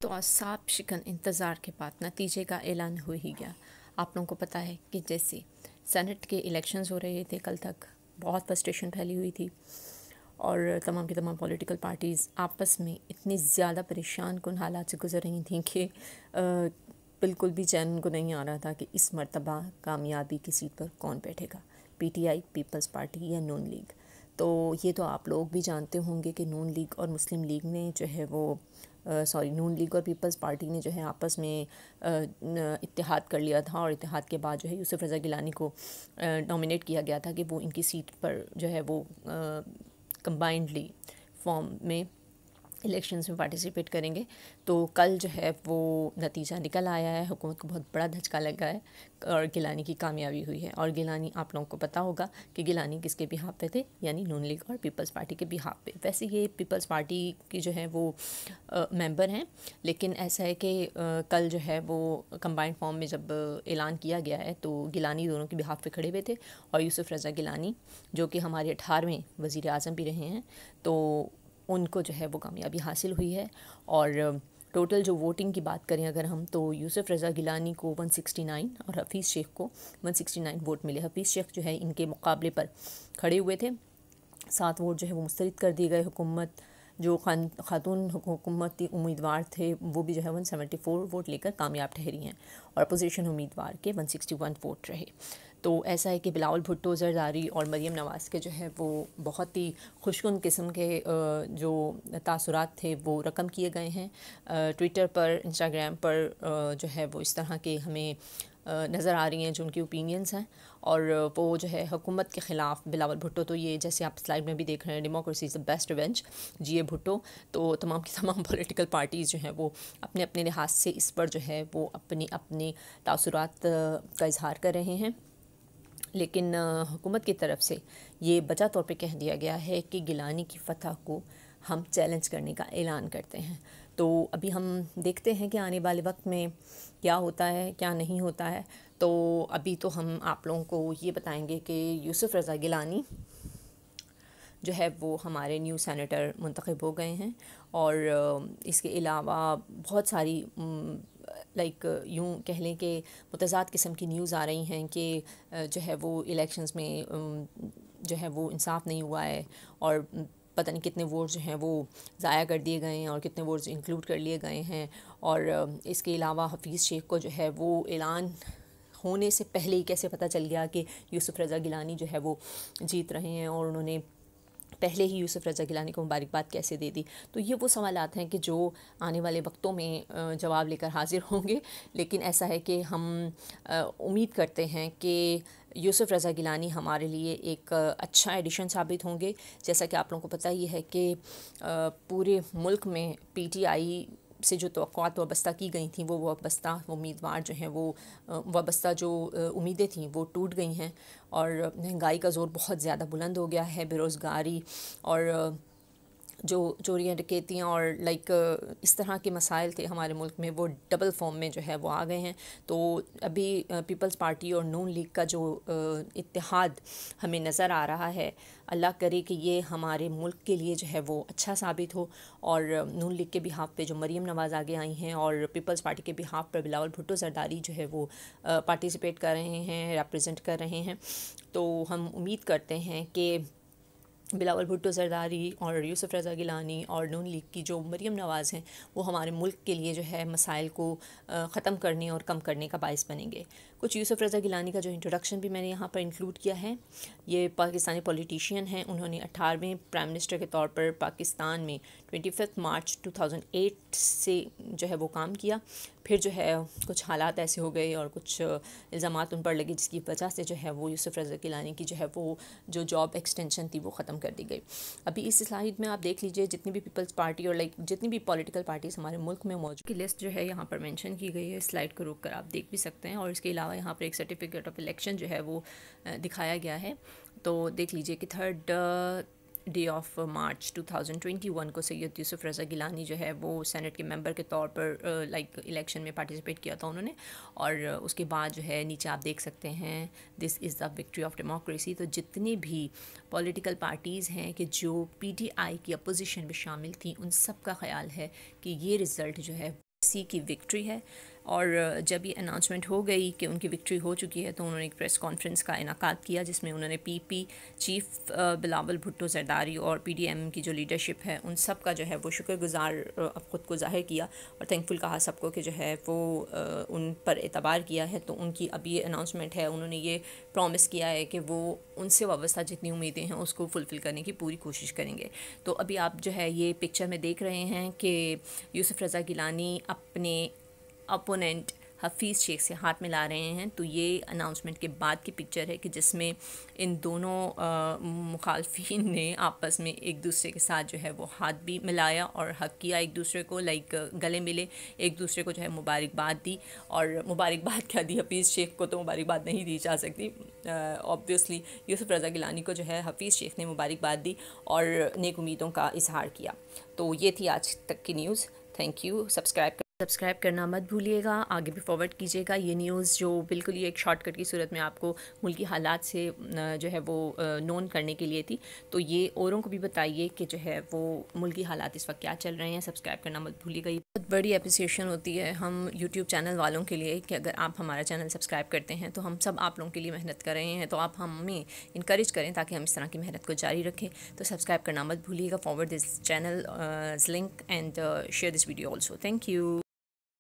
तो असाब शिकन इंतज़ार के बाद नतीजे का ऐलान हो ही गया। आप लोगों को पता है कि जैसे सेनेट के इलेक्शंस हो रहे थे, कल तक बहुत फ्रस्ट्रेशन फैली हुई थी और तमाम की तमाम पॉलिटिकल पार्टीज़ आपस में इतनी ज़्यादा परेशान कुन हालात से गुजर रही थी कि बिल्कुल भी चैन उनको नहीं आ रहा था कि इस मर्तबा कामयाबी की सीट पर कौन बैठेगा, पीटीआई, पीपल्स पार्टी या नून लीग। तो ये तो आप लोग भी जानते होंगे कि नून लीग और मुस्लिम लीग ने जो है वो नून लीग और पीपल्स पार्टी ने जो है आपस में इत्तेहाद कर लिया था और इत्तेहाद के बाद जो है यूसुफ रज़ा गिलानी को नॉमिनेट किया गया था कि वो इनकी सीट पर जो है वो कंबाइंडली फॉर्म में इलेक्शंस में पार्टिसिपेट करेंगे। तो कल जो है वो नतीजा निकल आया है, हुकूमत को बहुत बड़ा धचका लगा है और गिलानी की कामयाबी हुई है। और गिलानी, आप लोगों को पता होगा कि गिलानी किसके बिहाफ पे थे, यानी नून लीग और पीपल्स पार्टी के बिहाफ पे। वैसे ये पीपल्स पार्टी की जो है वो मेंबर हैं, लेकिन ऐसा है कि कल जो है वो कंबाइंड फॉर्म में जब ऐलान किया गया है तो गिलानी दोनों के बिहाफ पे खड़े हुए थे और यूसुफ रज़ा गिलानी जो कि हमारे 18वें वज़ीर आज़म भी रहे हैं, तो उनको जो है वो कामयाबी हासिल हुई है। और टोटल जो वोटिंग की बात करें अगर हम, तो यूसुफ रज़ा गिलानी को 169 और हफ़ीज़ शेख को 169 वोट मिले। हफ़ीज़ शेख जो है इनके मुकाबले पर खड़े हुए थे, 7 वोट जो है वो मुस्तरद कर दिए गए। हुकूमत जो खातून हुकूमती उम्मीदवार थे वो भी जो है 174 वोट लेकर कामयाब ठहरी हैं और अपोजिशन उम्मीदवार के 161 वोट रहे। तो ऐसा है कि बिलावल भुट्टो, ज़रदारी और मरीम नवाज़ के जो है वो बहुत ही खुशकुन किस्म के जो तासुरात थे वो रकम किए गए हैं। ट्विटर पर, इंस्टाग्राम पर जो है वो इस तरह के हमें नज़र आ रही हैं जो उनकी ओपिनियंस हैं। और वो जो है हुकूमत के ख़िलाफ़ बिलावल भुट्टो, तो ये जैसे आप स्लाइड में भी देख रहे हैं, democracy is the best revenge, ji Bhutto. तो तमाम की तमाम पॉलिटिकल पार्टीज़ जो हैं वो अपने अपने लिहाज से इस पर जो है वो अपनी अपनी तासुरात का इजहार कर रहे हैं। लेकिन हुकूमत की तरफ से ये बचा तौर पे कह दिया गया है कि गिलानी की फ़तह को हम चैलेंज करने का ऐलान करते हैं। तो अभी हम देखते हैं कि आने वाले वक्त में क्या होता है, क्या नहीं होता है। तो अभी तो हम आप लोगों को ये बताएंगे कि यूसुफ रज़ा गिलानी जो है वो हमारे न्यू सेनेटर मुंतखब हो गए हैं। और इसके अलावा बहुत सारी यूँ कह लें कि मुतज़ाद किस्म की न्यूज़ आ रही हैं कि जो है वो इलेक्शंस में जो है वो इंसाफ नहीं हुआ है और पता नहीं कितने वोट जो हैं वो ज़ाया कर दिए गए हैं और कितने वोट्स इंक्लूड कर लिए गए हैं। और इसके अलावा हफ़ीज़ शेख को जो है वो ऐलान होने से पहले ही कैसे पता चल गया कि यूसुफ रज़ा गिलानी जो है वो जीत रहे हैं और उन्होंने पहले ही यूसुफ रज़ा गिलानी को मुबारकबाद कैसे दे दी। तो ये वो सवालात हैं कि जो आने वाले वक्तों में जवाब लेकर हाजिर होंगे। लेकिन ऐसा है कि हम उम्मीद करते हैं कि यूसुफ रज़ा गिलानी हमारे लिए एक अच्छा एडिशन साबित होंगे। जैसा कि आप लोगों को पता ही है कि पूरे मुल्क में पीटीआई से जो तवक्कुआत वाबस्ता की गई थी वो वाबस्ता उम्मीदवार जो हैं वो वाबस्ता जो उम्मीदें थी वो टूट गई हैं और महंगाई का ज़ोर बहुत ज़्यादा बुलंद हो गया है। बेरोज़गारी और जो चोरियाँ डकैतियाँ और इस तरह के मसाइल थे हमारे मुल्क में, वो डबल फॉर्म में जो है वो आ गए हैं। तो अभी पीपल्स पार्टी और नून लीग का जो इत्तेहाद हमें नज़र आ रहा है, अल्लाह करे कि ये हमारे मुल्क के लिए जो है वो अच्छा साबित हो। और नून लीग के बिहाफ पे जो मरीम नवाज़ आगे आई हैं और पीपल्स पार्टी के बिहाफ पर बिलावल भुट्टो ज़रदारी जो है वो पार्टिसिपेट कर रहे हैं, रिप्रेजेंट कर रहे हैं। तो हम उम्मीद करते हैं कि बिलावल भुट्टो ज़रदारी और यूसुफ रज़ा गिलानी और नून लीग की जो मरीम नवाज़ हैं वो हमारे मुल्क के लिए जो है मसाइल को ख़त्म करने और कम करने का बायस बनेंगे। कुछ यूसुफ रज़ा गिलानी का जो इंट्रोडक्शन भी मैंने यहाँ पर इंक्लूड किया है। ये पाकिस्तानी पॉलिटिशियन हैं। उन्होंने 18वें प्राइम मिनिस्टर के तौर पर पाकिस्तान में 25 मार्च 2008 से जो है वो काम किया। फिर जो है कुछ हालात ऐसे हो गए और कुछ इल्ज़ामात उन पर लगे जिसकी वजह से जो है वो यूसुफ रज़ा गिलानी की जो है वो जो जॉब एक्सटेंशन थी वो ख़त्म कर दी गई। अभी इस स्लाइड में आप देख लीजिए जितनी भी पीपल्स पार्टी और जितनी भी पॉलिटिकल पार्टीज़ हमारे मुल्क में मौजूद की लिस्ट जो है यहाँ पर मेंशन की गई है। स्लाइड को रोक कर आप देख भी सकते हैं। और इसके अलावा यहाँ पर एक सर्टिफिकेट ऑफ इलेक्शन जो है वो दिखाया गया है। तो देख लीजिए कि 3 डे ऑफ मार्च 2021 को सैयद यूसुफ रज़ा गिलानी जो है वो सेनेट के मेंबर के तौर पर इलेक्शन में पार्टिसिपेट किया था उन्होंने। और उसके बाद जो है नीचे आप देख सकते हैं this is the victory of democracy. तो जितनी भी पॉलिटिकल पार्टीज़ हैं कि जो पीटीआई की अपोजिशन में शामिल थी, उन सब का ख्याल है कि ये रिज़ल्ट जो है سی کی وکٹری ہے. اور جب یہ اناؤنسمنٹ ہو گئی کہ ان کی وکٹری ہو چکی ہے تو انہوں نے ایک پریس کانفرنس کا انعقاد کیا جس میں انہوں نے پی پی چیف بلاول بھٹو زرداری اور پی ڈی ایم کی جو لیڈرشپ ہے ان سب کا جو ہے وہ شکر گزار خود کو ظاہر کیا اور تھینکفل کہا سب کو کہ جو ہے وہ ان پر اعتبار کیا ہے. تو ان کی اب یہ اناؤنسمنٹ ہے, انہوں نے یہ پرومس کیا ہے کہ وہ ان سے وابستہ جتنی امیدیں ہیں اس کو فلفل کرنے کی پوری کوشش کریں گے. تو ابھی آپ جو ہے یہ پکچر میں دیکھ رہے ہیں کہ یوسف رضا گیلانی اپنے اپوننٹ حفیظ شیخ سے ہاتھ ملا رہے ہیں. تو یہ اناؤنسمنٹ کے بعد کی پکچر ہے کہ جس میں ان دونوں مخالفین نے آپس میں ایک دوسرے کے ساتھ جو ہے وہ ہاتھ بھی ملایا اور حق کیا ایک دوسرے کو, لائک گلے ملے, ایک دوسرے کو جو ہے مبارکباد دی. اور مبارکباد کیا دی, حفیظ شیخ کو تو مبارکباد نہیں دی جا سکتی آبویسلی, یوسف رضا گیلانی کو جو ہے حفیظ شیخ نے مبارکباد دی اور نیک امیدوں کا اظہار کیا. تو یہ تھی آج تک کی نیوز. Thank you. سبسکرائب کرنا مت بھولیے گا, آگے بھی فارورڈ کیجیے گا. یہ نیوز جو بالکل ہی ایک شارٹ کٹ کی صورت میں آپ کو ملکی حالات سے جو ہے وہ نون کرنے کے لیے تھی. تو یہ اوروں کو بھی بتائیے کہ جو ہے وہ ملکی حالات اس وقت کیا چل رہے ہیں. سبسکرائب کرنا مت بھولیے گا. یہ بہت بڑی اپریسیشن ہوتی ہے ہم یوٹیوب چینل والوں کے لیے کہ اگر آپ ہمارا چینل سبسکرائب کرتے ہیں تو ہم سب آپ لوگوں کے لیے محنت کر رہے ہیں. تو آپ ہمیں انکریج کریں تاکہ ہم اس طرح کی محنت کو جاری رکھیں. تو سبسکرائب کرنا مت بھولیے گا. Forward this channel link and share this video also. Thank you.